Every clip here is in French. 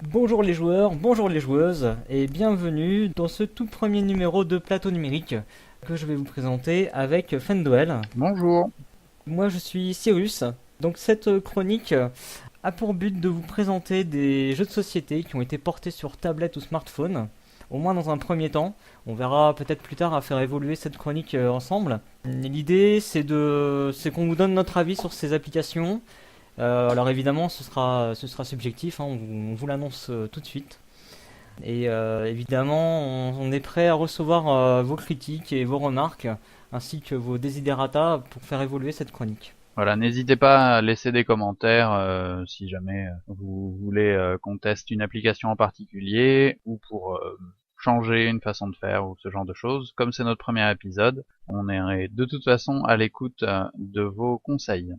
Bonjour les joueurs, bonjour les joueuses, et bienvenue dans ce tout premier numéro de Plateau Numérique que je vais vous présenter avec Fenduel. Bonjour. Moi je suis Cyrus, donc cette chronique a pour but de vous présenter des jeux de société qui ont été portés sur tablette ou smartphone, au moins dans un premier temps. On verra peut-être plus tard à faire évoluer cette chronique ensemble. L'idée c'est qu'on vous donne notre avis sur ces applications. Alors évidemment, ce sera subjectif, hein, on vous l'annonce tout de suite. Et évidemment, on est prêt à recevoir vos critiques et vos remarques, ainsi que vos desiderata pour faire évoluer cette chronique. Voilà, n'hésitez pas à laisser des commentaires si jamais vous voulez qu'on teste une application en particulier ou pour changer une façon de faire ou ce genre de choses. Comme c'est notre premier épisode, on est de toute façon à l'écoute de vos conseils.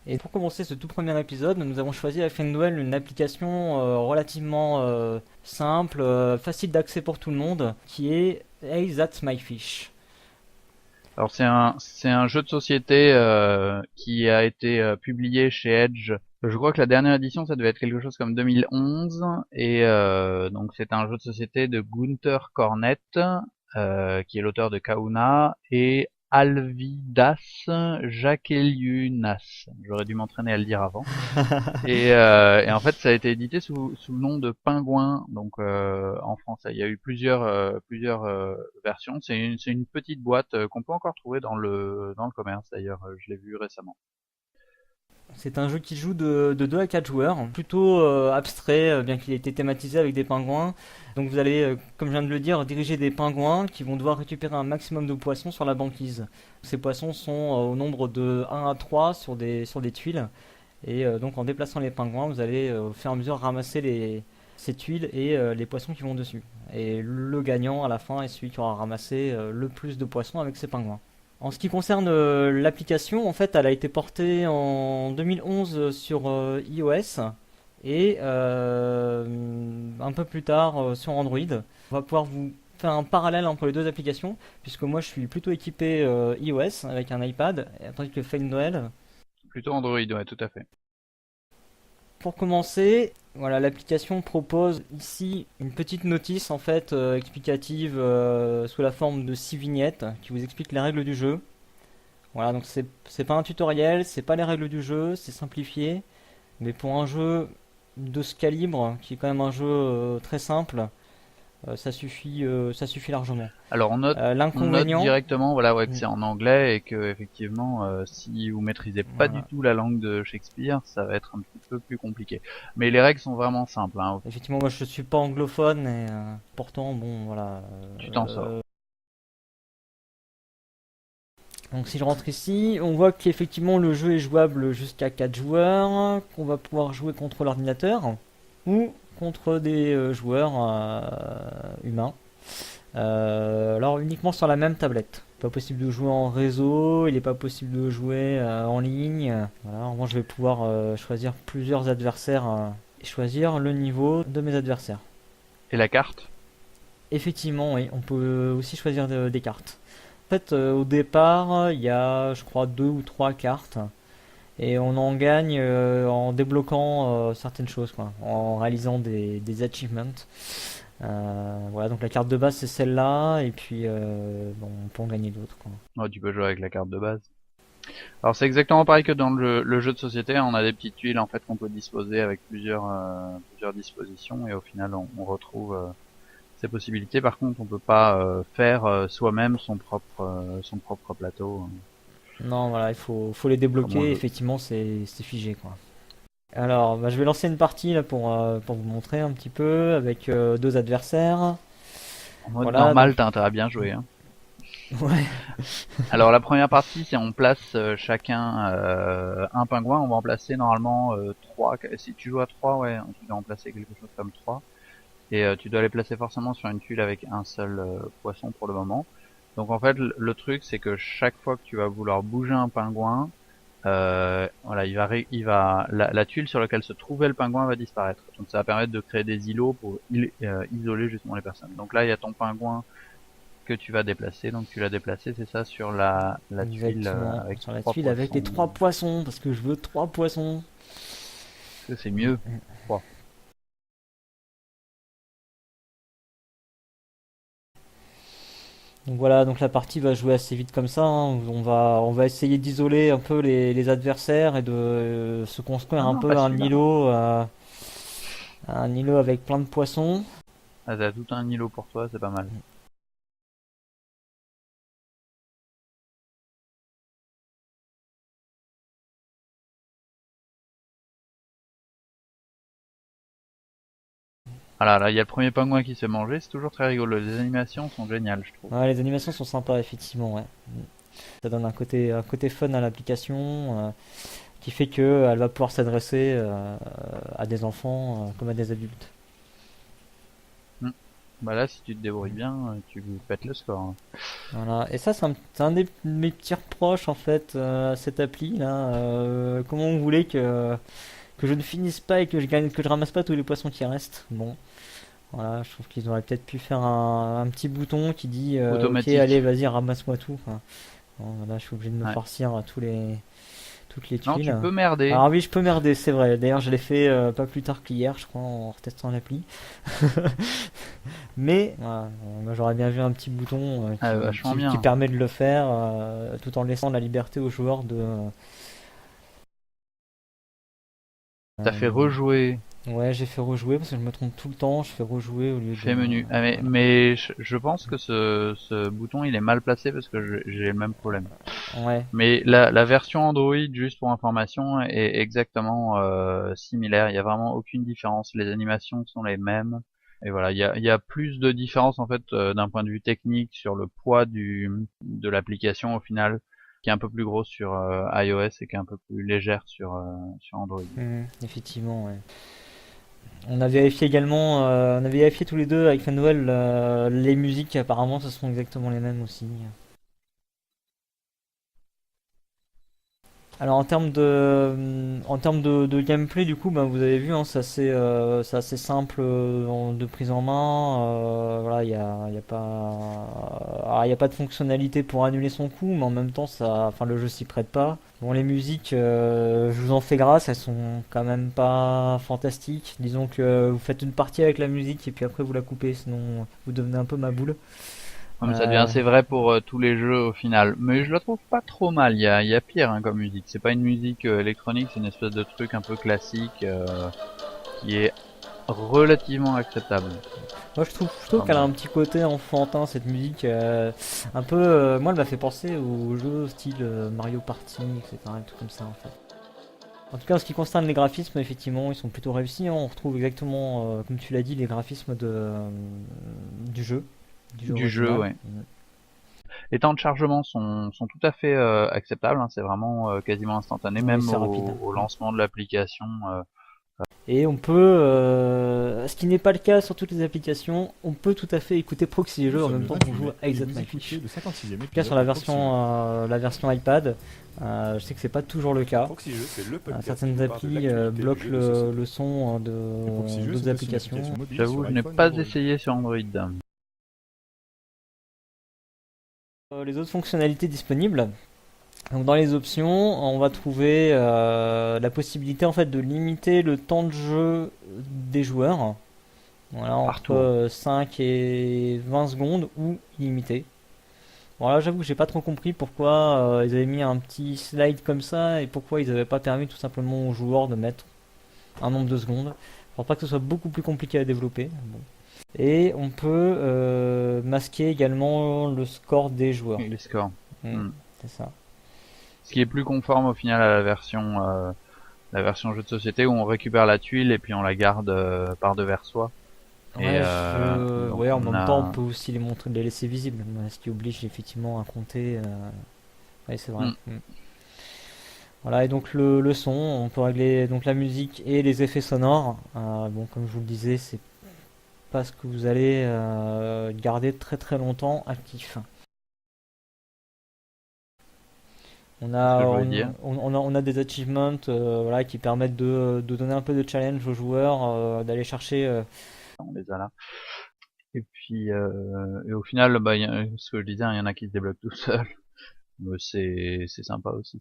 Et pour commencer ce tout premier épisode, nous avons choisi avec Fendwell une application relativement simple, facile d'accès pour tout le monde, qui est Hey That's My Fish. Alors c'est un jeu de société qui a été publié chez Edge. Je crois que la dernière édition ça devait être quelque chose comme 2011 et donc c'est un jeu de société de Gunther Kornet qui est l'auteur de Kauna et Alvidas Jacqueliunas. J'aurais dû m'entraîner à le dire avant. Et en fait, ça a été édité sous le nom de Pingouin, donc en français. Il y a eu plusieurs versions. C'est une petite boîte qu'on peut encore trouver dans le commerce d'ailleurs. Je l'ai vu récemment. C'est un jeu qui joue de 2 à 4 joueurs, plutôt abstrait, bien qu'il ait été thématisé avec des pingouins. Donc vous allez, comme je viens de le dire, diriger des pingouins qui vont devoir récupérer un maximum de poissons sur la banquise. Ces poissons sont au nombre de 1 à 3 sur des tuiles. Et donc en déplaçant les pingouins, vous allez au fur et à mesure ramasser ces tuiles et les poissons qui vont dessus. Et le gagnant à la fin est celui qui aura ramassé le plus de poissons avec ses pingouins. En ce qui concerne l'application, en fait, elle a été portée en 2011 sur iOS et un peu plus tard sur Android. On va pouvoir vous faire un parallèle entre les deux applications, puisque moi je suis plutôt équipé iOS avec un iPad, tandis que Fade Noël. Plutôt Android, ouais, tout à fait. Pour commencer, voilà, l'application propose ici une petite notice en fait explicative sous la forme de 6 vignettes qui vous expliquent les règles du jeu. Voilà, donc c'est pas un tutoriel, c'est pas les règles du jeu, c'est simplifié, mais pour un jeu de ce calibre, qui est quand même un jeu très simple, ça suffit largement. Alors on note L'inconvénient, directement, voilà, ouais, que mm, c'est en anglais et que effectivement, si vous maîtrisez pas du voilà. tout la langue de Shakespeare, ça va être un petit peu plus compliqué. Mais les règles sont vraiment simples, hein. Effectivement, moi je suis pas anglophone et pourtant, bon, voilà. Tu t'en sors. euh, donc si je rentre ici, on voit qu'effectivement le jeu est jouable jusqu'à 4 joueurs, qu'on va pouvoir jouer contre l'ordinateur ou contre des joueurs humains. Alors uniquement sur la même tablette. Pas possible de jouer en réseau, il n'est pas possible de jouer en ligne. Voilà, moi je vais pouvoir choisir plusieurs adversaires et choisir le niveau de mes adversaires. Et la carte? Effectivement, oui, on peut aussi choisir des cartes. En fait, au départ, il y a, je crois, 2 ou 3 cartes. Et on en gagne en débloquant certaines choses, quoi, en réalisant des achievements. Voilà, donc la carte de base c'est celle-là, et puis bon, on peut en gagner d'autres, quoi. Ouais, tu peux jouer avec la carte de base. Alors c'est exactement pareil que dans le jeu de société, hein. On a des petites tuiles en fait qu'on peut disposer avec plusieurs dispositions et au final on retrouve ces possibilités. Par contre, on peut pas faire soi-même son propre plateau, Non, voilà, faut les comme on débloquer, veut. effectivement c'est figé, quoi. Alors, bah, je vais lancer une partie là pour vous montrer un petit peu avec 2 adversaires. En mode Voilà, donc, normal, t'as intérêt à bien jouer, hein. ouais, Alors la première partie, c'est on place chacun un pingouin. On va en placer normalement 3. Si tu joues à 3, ouais, tu dois en placer quelque chose comme 3. Et tu dois les placer forcément sur une tuile avec un seul poisson pour le moment. Donc en fait, le truc, c'est que chaque fois que tu vas vouloir bouger un pingouin, voilà, la tuile sur laquelle se trouvait le pingouin va disparaître. Donc ça va permettre de créer des îlots pour isoler justement les personnes. Donc là, il y a ton pingouin que tu vas déplacer. Donc tu l'as déplacé, c'est ça, sur la tuile exactement, avec sur la trois tuile avec les poissons. 3 poissons, parce que je veux 3 poissons. Est-ce que c'est mieux? Trois. Donc voilà, donc la partie va jouer assez vite comme ça, hein. On va essayer d'isoler un peu les adversaires et de se construire Ah un non, peu pas celui-là. un îlot avec plein de poissons. Ah, t'as tout un îlot pour toi, c'est pas mal. Voilà, là, il y a le premier pingouin qui s'est mangé, c'est toujours très rigolo. Les animations sont géniales, je trouve. Ouais, les animations sont sympas, effectivement, ouais. Ça donne un côté fun à l'application qui fait que elle va pouvoir s'adresser à des enfants comme à des adultes. Hmm. Bah là, si tu te débrouilles bien, tu pètes le score, hein. Voilà. Et ça, c'est un de mes petits reproches en fait à cette appli là. Comment vous voulez que je ne finisse pas et que je gagne, que je ramasse pas tous les poissons qui restent? Bon, voilà, je trouve qu'ils auraient peut-être pu faire un petit bouton qui dit ok, allez, Automatique. vas-y, ramasse-moi tout. Enfin, bon, là, je suis obligé de me Ouais. farcir à toutes les Non, tu tuiles. peux merder. Alors oui, je peux merder, c'est vrai. D'ailleurs, je l'ai fait pas plus tard qu'hier, je crois, en retestant l'appli. Mais voilà, moi, j'aurais bien vu un petit bouton Ah, vachement qui bien. permet de le faire tout en laissant la liberté aux joueurs de... T'as fait euh, rejouer. ouais, j'ai fait rejouer parce que je me trompe tout le temps. Je fais rejouer au lieu de... Fait menu. Ah, mais je pense que ce bouton il est mal placé parce que j'ai le même problème. Ouais. Mais la version Android, juste pour information, est exactement similaire. Il y a vraiment aucune différence. Les animations sont les mêmes. Et voilà, il y a plus de différence en fait d'un point de vue technique sur le poids de l'application au final, qui est un peu plus gros sur iOS et qui est un peu plus légère sur Android. Effectivement, ouais. On a vérifié également, on a vérifié tous les deux avec Manuel les musiques. Apparemment, ce sont exactement les mêmes aussi. Alors en termes de gameplay du coup ben, vous avez vu hein, c'est assez simple de prise en main. Voilà il y a pas alors, il y a pas de fonctionnalité pour annuler son coup mais en même temps ça enfin le jeu s'y prête pas. Bon les musiques je vous en fais grâce elles sont quand même pas fantastiques. Disons que vous faites une partie avec la musique et puis après vous la coupez sinon vous devenez un peu ma boule. Comme ça devient Euh, assez vrai pour tous les jeux au final. Mais je la trouve pas trop mal. Il y a pire hein, comme musique. C'est pas une musique électronique, c'est une espèce de truc un peu classique qui est relativement acceptable. Moi je trouve Pas qu'elle a mal. un petit côté enfantin cette musique, un peu, moi elle m'a fait penser aux jeux style Mario Party, etc. Et tout comme ça en fait. En tout cas en ce qui concerne les graphismes, effectivement ils sont plutôt réussis, hein. On retrouve exactement, comme tu l'as dit, les graphismes du jeu, du jeu Du jeu, original. ouais. Les temps de chargement sont tout à fait acceptables, hein. C'est vraiment quasiment instantané, Oui même c'est rapide. au lancement de l'application. Et on peut, ce qui n'est pas le cas sur toutes les applications, on peut tout à fait écouter Proxy Nous Jeux en sommes même le temps qu'on 28 joue mai à et Exit vous My écoutez Fish. le 56e En tout cas sur épisode de Proxy Jeux. la version iPad, je sais que c'est pas toujours le cas. Proxy Jeux, c'est le podcast qui Certaines vous parle de applis l'actualité des bloquent jeux de société. le son Et Proxy Jeux, d'autres c'est aussi une applications. application mobile J'avoue, sur je n'ai iPhone et pas Android. essayé sur Android. Les autres fonctionnalités disponibles. Donc dans les options, on va trouver la possibilité en fait de limiter le temps de jeu des joueurs. Voilà, entre Partout. 5 et 20 secondes ou illimité. Bon là j'avoue que j'ai pas trop compris pourquoi ils avaient mis un petit slide comme ça et pourquoi ils n'avaient pas permis tout simplement aux joueurs de mettre un nombre de secondes. Pour pas que ce soit beaucoup plus compliqué à développer. Bon. Et on peut masquer également le score des joueurs. Les scores. Mm, Hmm. c'est ça. Ce qui est plus conforme au final à la version jeu de société où on récupère la tuile et puis on la garde par devers soi. Et donc Ouais, en on même temps, on a. peut aussi les montrer, les laisser visibles, ce qui oblige effectivement à compter. Ouais, c'est vrai. Hmm. Mm. Voilà, et donc le son, on peut régler donc la musique et les effets sonores. Bon, comme je vous le disais, c'est pas ce que vous allez garder très très longtemps actif. C'est ce que je voulais dire. On a des achievements voilà, qui permettent de donner un peu de challenge aux joueurs, d'aller chercher. On les a là. Et puis et au final, bah, ce que je disais, hein, il y en a qui se débloquent tout seuls. Mais c'est sympa aussi.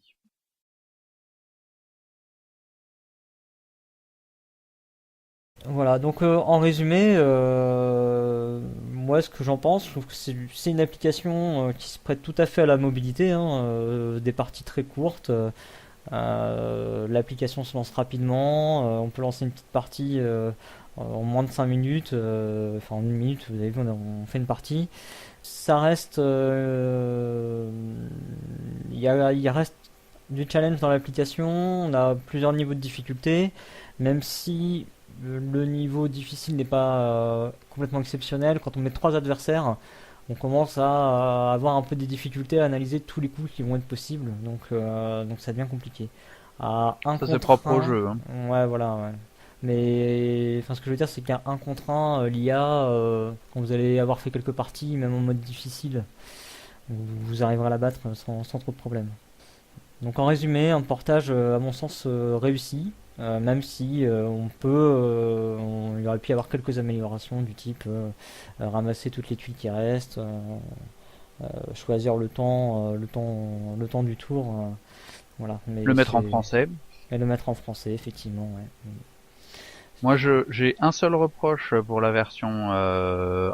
Voilà, donc en résumé, moi, ce que j'en pense, je trouve que c'est une application qui se prête tout à fait à la mobilité, hein, des parties très courtes. L'application se lance rapidement, on peut lancer une petite partie en moins de 5 minutes, enfin en 1 minute, vous avez vu, on fait une partie. Ça reste, il reste du challenge dans l'application, on a plusieurs niveaux de difficulté, même si le niveau difficile n'est pas complètement exceptionnel. Quand on met 3 adversaires, on commence à avoir un peu des difficultés à analyser tous les coups qui vont être possibles, donc ça devient compliqué. À un Ça c'est contre propre au un, jeu, hein. ouais, voilà, ouais. Mais enfin, ce que je veux dire, c'est qu'à un contre un, l'IA, quand vous allez avoir fait quelques parties, même en mode difficile, vous arriverez à la battre sans trop de problème. Donc en résumé, un portage, à mon sens, réussi, même si il aurait pu y avoir quelques améliorations du type ramasser toutes les tuiles qui restent, choisir le temps du tour, voilà. Mais Le mettre en français. et le mettre en français, effectivement, ouais. Moi, j'ai un seul reproche pour la version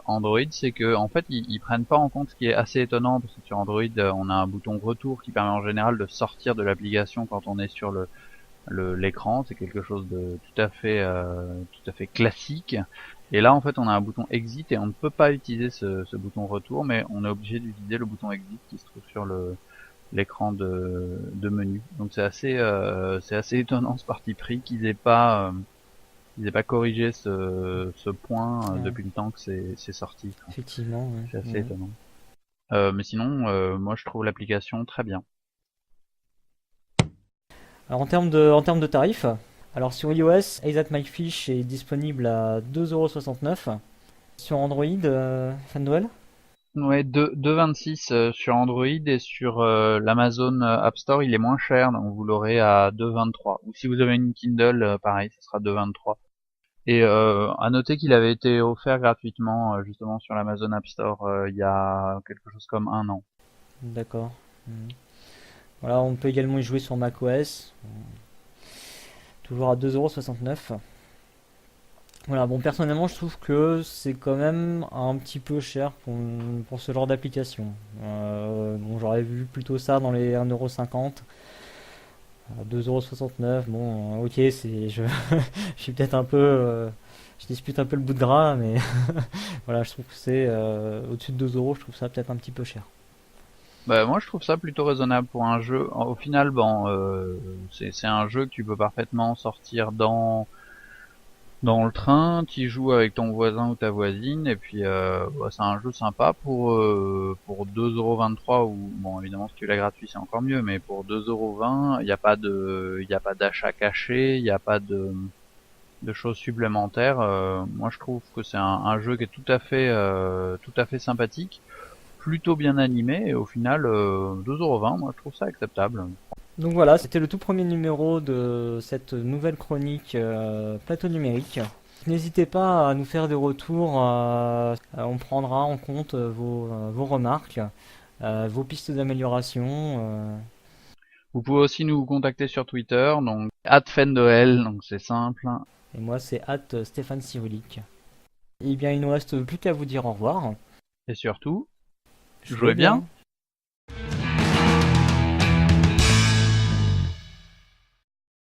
Android, c'est que en fait, ils prennent pas en compte ce qui est assez étonnant, parce que sur Android, on a un bouton retour qui permet en général de sortir de l'application quand on est sur l'écran. C'est quelque chose de tout à fait classique. Et là, en fait, on a un bouton exit et on ne peut pas utiliser ce bouton retour, mais on est obligé d'utiliser le bouton exit qui se trouve sur l'écran de menu. Donc c'est assez étonnant ce parti pris qu'ils aient pas corrigé ce point Ouais, depuis le temps que c'est sorti, quoi. effectivement, ouais. C'est assez Ouais. étonnant. Mais sinon, moi je trouve l'application très bien. Alors en termes de tarifs, alors sur iOS, Ace My Fish est disponible à 2,69 €. Sur Android, fan Noël? Ouais, 2,26 sur Android, et sur l'Amazon App Store, il est moins cher, donc vous l'aurez à 2,23. Ou si vous avez une Kindle, pareil, ce sera 2,23. Et à noter qu'il avait été offert gratuitement justement sur l'Amazon App Store il y a quelque chose comme 1 an. D'accord. Mhm. Voilà, on peut également y jouer sur macOS, toujours à 2,69 €. Voilà, bon, personnellement, je trouve que c'est quand même un petit peu cher pour ce genre d'application. Bon, j'aurais vu plutôt ça dans les 1,50 €. À 2,69 €, bon, ok, je suis peut-être un peu. Je dispute un peu le bout de gras, mais voilà, je trouve que c'est au-dessus de 2 €, je trouve ça peut-être un petit peu cher. Bah moi je trouve ça plutôt raisonnable pour un jeu. Au final, bon, c'est un jeu que tu peux parfaitement sortir dans le train, tu joues avec ton voisin ou ta voisine, et puis bah, c'est un jeu sympa pour 2,23 €, ou bon évidemment si tu l'as gratuit c'est encore mieux, mais pour 2,20 €, il y a pas d'achat caché, il n'y a pas de choses supplémentaires. Moi je trouve que c'est un jeu qui est tout à fait sympathique, plutôt bien animé, et au final 2,20 €, moi je trouve ça acceptable. Donc voilà, c'était le tout premier numéro de cette nouvelle chronique Plateau numérique. N'hésitez pas à nous faire des retours, on prendra en compte vos remarques, vos pistes d'amélioration. Vous pouvez aussi nous contacter sur Twitter, donc @fendoel, donc c'est simple. Et moi, c'est Stéphane Cyrulic. Et bien, il ne nous reste plus qu'à vous dire au revoir. Et surtout, Jouez jouez bien. bien.